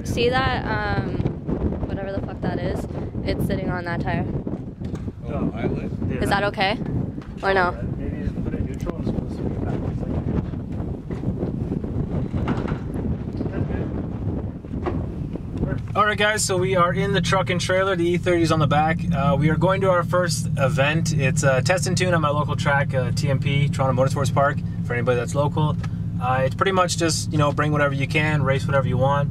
See that, whatever the fuck that is, it's sitting on that tire. Oh, eyelet? Is that okay? Or no? Maybe just put it neutral and just put the swing back. Alright guys, so we are in the truck and trailer. The E30 is on the back. We are going to our first event. It's a test and tune on my local track, TMP, Toronto Motorsports Park, for anybody that's local. It's pretty much just, you know, bring whatever you can, race whatever you want.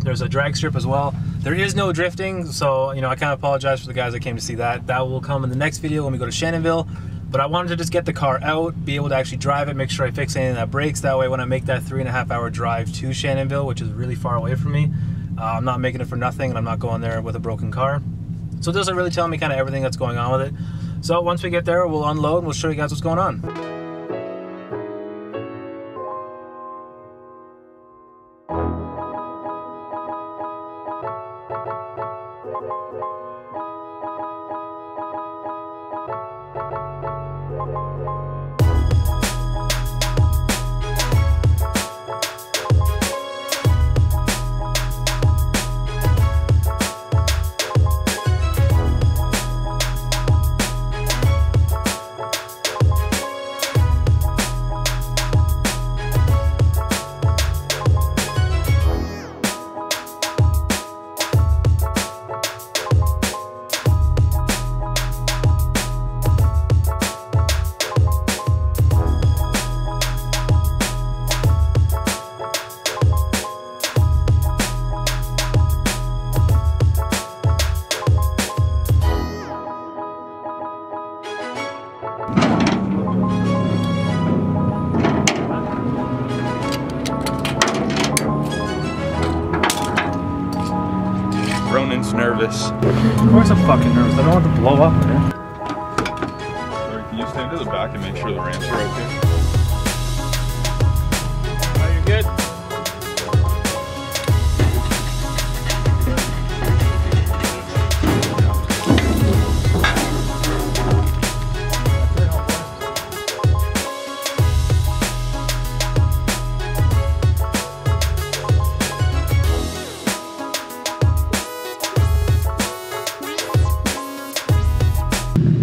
There's a drag strip as well. There is no drifting, so, you know, I kind of apologize for the guys that came to see that. That will come in the next video when we go to Shannonville. But I wanted to just get the car out, be able to actually drive it, make sure I fix anything that breaks. That way when I make that 3.5-hour drive to Shannonville, which is really far away from me, I'm not making it for nothing, and I'm not going there with a broken car. So this will really tell me kind of everything that's going on with it. So once we get there, we'll unload and we'll show you guys what's going on. Ronan's nervous. Of course I'm fucking nervous. I don't want to blow up, man. Sorry, can you stand to the back and make sure the ramps are okay? Are you good?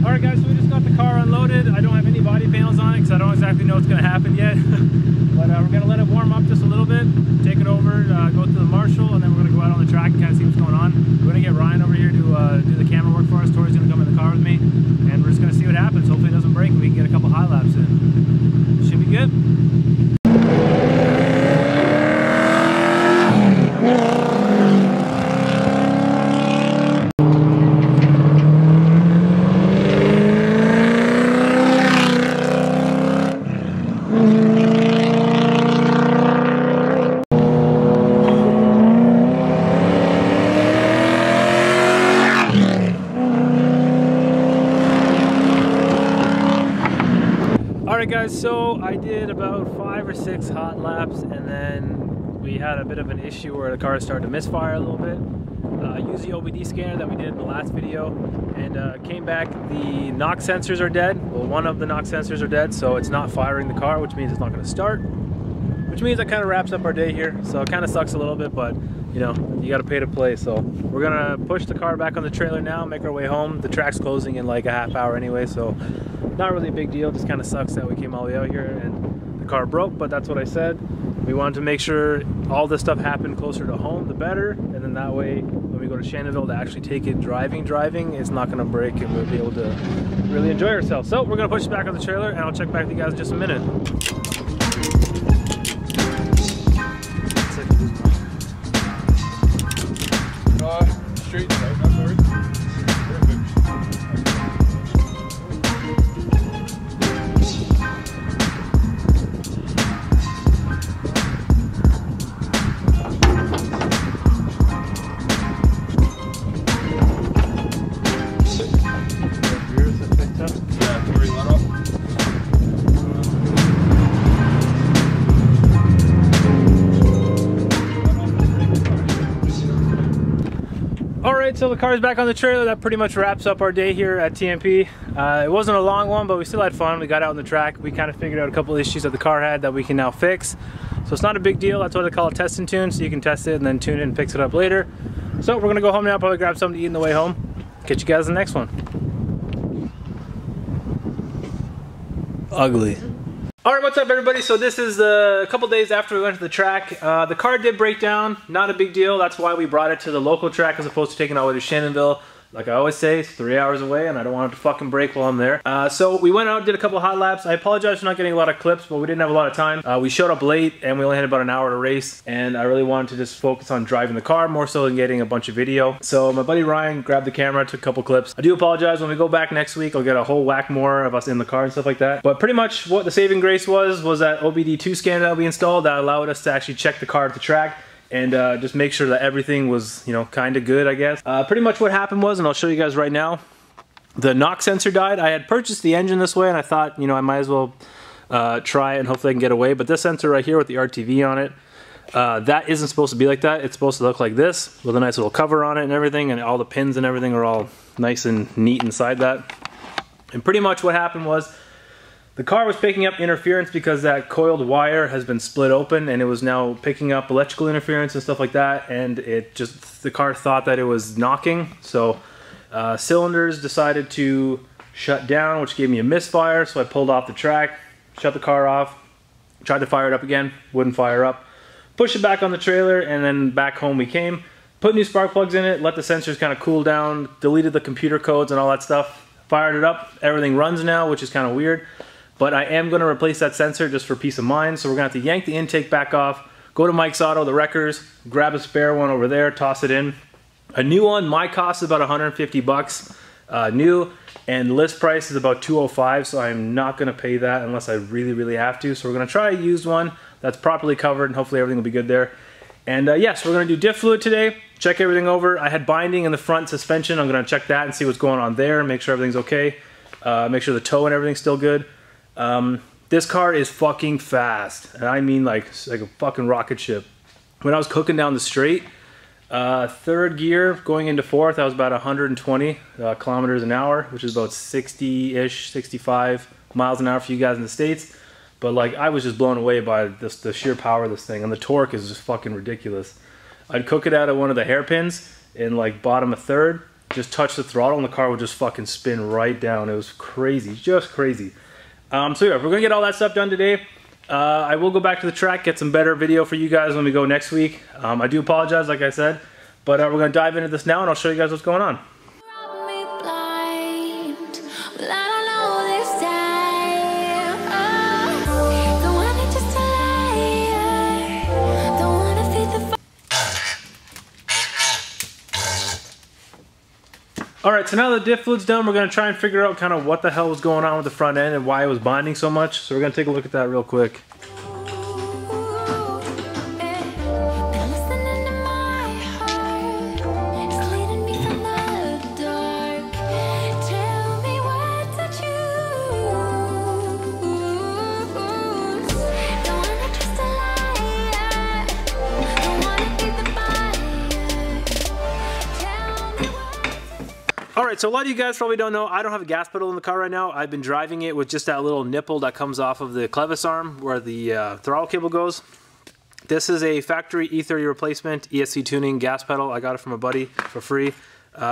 Alright guys, so we just got the car unloaded. I don't have any body panels on it because I don't exactly know what's going to happen yet. But we're going to let it warm up just a little bit, take it over, go to the Marshall, and then we're going to go out on the track and kind of see what's going on. We're going to get Ryan over here to do the camera work for us. Tori's going to come in the car with me, and we're just going to see what happens. Hopefully it doesn't break and we can get a couple high laps in. Should be good. Alright guys, so I did about 5 or 6 hot laps, and then we had a bit of an issue where the car started to misfire a little bit. Used the OBD scanner that we did in the last video, and came back, the knock sensors are dead. Well, one of the knock sensors are dead, so it's not firing the car, which means it's not going to start. Which means that kind of wraps up our day here, so it kind of sucks a little bit, but you know, you got to pay to play. So we're going to push the car back on the trailer now, make our way home. The track's closing in like a half hour anyway, so not really a big deal. Just kind of sucks that we came all the way out here and the car broke, but that's what I said. We wanted to make sure all this stuff happened closer to home, the better, and then that way when we go to Shannonville to actually take it driving, it's not going to break and we'll be able to really enjoy ourselves. So we're going to push it back on the trailer, and I'll check back with you guys in just a minute. Straight right, not sorry. Perfect. Rears are picked up. Yeah, Tori, let off. Alright, so the car's back on the trailer. That pretty much wraps up our day here at TMP. It wasn't a long one, but we still had fun. We got out on the track. We kind of figured out a couple issues that the car had that we can now fix. So it's not a big deal. That's what they call a test and tune, so you can test it and then tune it and fix it up later. So we're gonna go home now, probably grab something to eat on the way home. Catch you guys in the next one. Ugly. Alright, what's up everybody? So this is a couple days after we went to the track. The car did break down, not a big deal. That's why we brought it to the local track as opposed to taking it all the way to Shannonville. Like I always say, it's 3 hours away and I don't want it to fucking break while I'm there. So we went out, did a couple of hot laps. I apologize for not getting a lot of clips, but we didn't have a lot of time. We showed up late and we only had about an hour to race, and I really wanted to just focus on driving the car more so than getting a bunch of video. So my buddy Ryan grabbed the camera, took a couple clips. I do apologize. When we go back next week, I'll get a whole whack more of us in the car and stuff like that. But pretty much what the saving grace was that OBD2 scanner that we installed that allowed us to actually check the car at the track and just make sure that everything was, you know, kind of good, I guess. Pretty much what happened was, and I'll show you guys right now, the knock sensor died. I had purchased the engine this way and I thought, you know, I might as well try it and hopefully I can get away. But this sensor right here with the RTV on it, that isn't supposed to be like that. It's supposed to look like this with a nice little cover on it and everything, and all the pins and everything are all nice and neat inside that. And pretty much what happened was, the car was picking up interference because that coiled wire has been split open and it was now picking up electrical interference and stuff like that, and it just, the car thought that it was knocking. So cylinders decided to shut down, which gave me a misfire, so I pulled off the track, shut the car off, tried to fire it up again, wouldn't fire up, pushed it back on the trailer, and then back home we came, put new spark plugs in it, let the sensors kind of cool down, deleted the computer codes and all that stuff, fired it up, everything runs now, which is kind of weird. But I am going to replace that sensor just for peace of mind. So we're going to have to yank the intake back off, go to Mike's Auto, the wreckers, grab a spare one over there, toss it in. A new one, my cost is about 150 bucks new, and list price is about 205, so I'm not going to pay that unless I really, really have to. So we're going to try a used one that's properly covered, and hopefully everything will be good there. And yes, we're going to do diff fluid today, check everything over. I had binding in the front suspension. I'm going to check that and see what's going on there, make sure everything's okay, make sure the toe and everything's still good. This car is fucking fast, and I mean like a fucking rocket ship. When I was cooking down the straight, third gear going into fourth, I was about 120 kilometers an hour, which is about 60-ish, 65 miles an hour for you guys in the States. But like, I was just blown away by this, the sheer power of this thing, and the torque is just fucking ridiculous. I'd cook it out at one of the hairpins in like bottom of third, just touch the throttle and the car would just fucking spin right down. It was crazy, just crazy. So yeah, we're gonna get all that stuff done today. I will go back to the track, get some better video for you guys when we go next week. I do apologize, like I said, but we're gonna dive into this now and I'll show you guys what's going on. Alright, so now the diff fluid's done, we're going to try and figure out kind of what the hell was going on with the front end and why it was binding so much. So we're going to take a look at that real quick. Alright, so a lot of you guys probably don't know, I don't have a gas pedal in the car right now. I've been driving it with just that little nipple that comes off of the clevis arm where the throttle cable goes. This is a factory E30 replacement ESC tuning gas pedal. I got it from a buddy for free.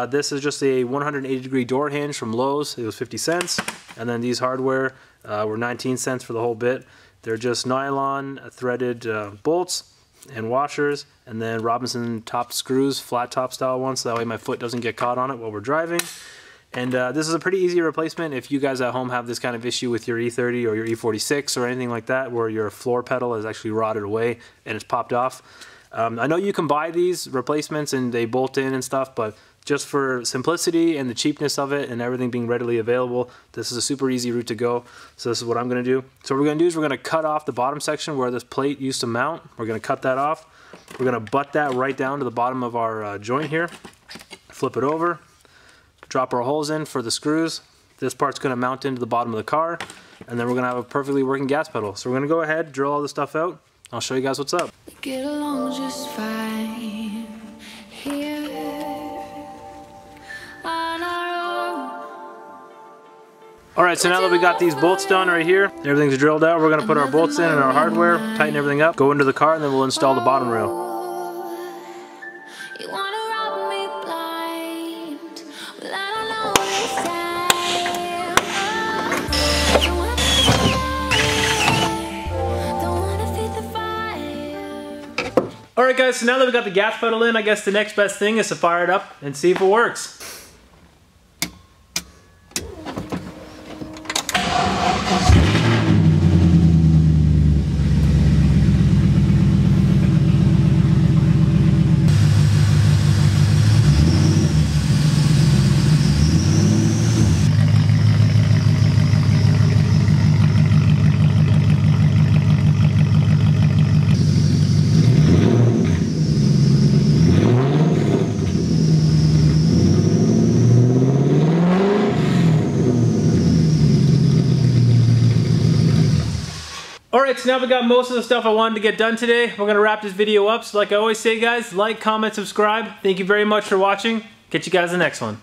This is just a 180-degree door hinge from Lowe's. It was 50 cents. And then these hardware were 19 cents for the whole bit. They're just nylon threaded bolts and washers, and then Robinson top screws, flat top style ones, so that way my foot doesn't get caught on it while we're driving. And this is a pretty easy replacement if you guys at home have this kind of issue with your E30 or your E46 or anything like that, where your floor pedal is actually rotted away and it's popped off. I know you can buy these replacements and they bolt in and stuff, but just for simplicity and the cheapness of it and everything being readily available, this is a super easy route to go. So this is what I'm going to do. So what we're going to do is we're going to cut off the bottom section where this plate used to mount. We're going to cut that off. We're going to butt that right down to the bottom of our joint here. Flip it over. Drop our holes in for the screws. This part's going to mount into the bottom of the car. And then we're going to have a perfectly working gas pedal. So we're going to go ahead, drill all this stuff out. I'll show you guys what's up. Get along just fine here. Alright, so now that we got these bolts done right here, everything's drilled out, we're going to put our bolts in and our hardware, tighten everything up, go into the car, and then we'll install the bottom rail. Alright guys, so now that we got the gas pedal in, I guess the next best thing is to fire it up and see if it works. Alright, so now we got most of the stuff I wanted to get done today. We're going to wrap this video up. So like I always say guys, like, comment, subscribe. Thank you very much for watching. Catch you guys in the next one.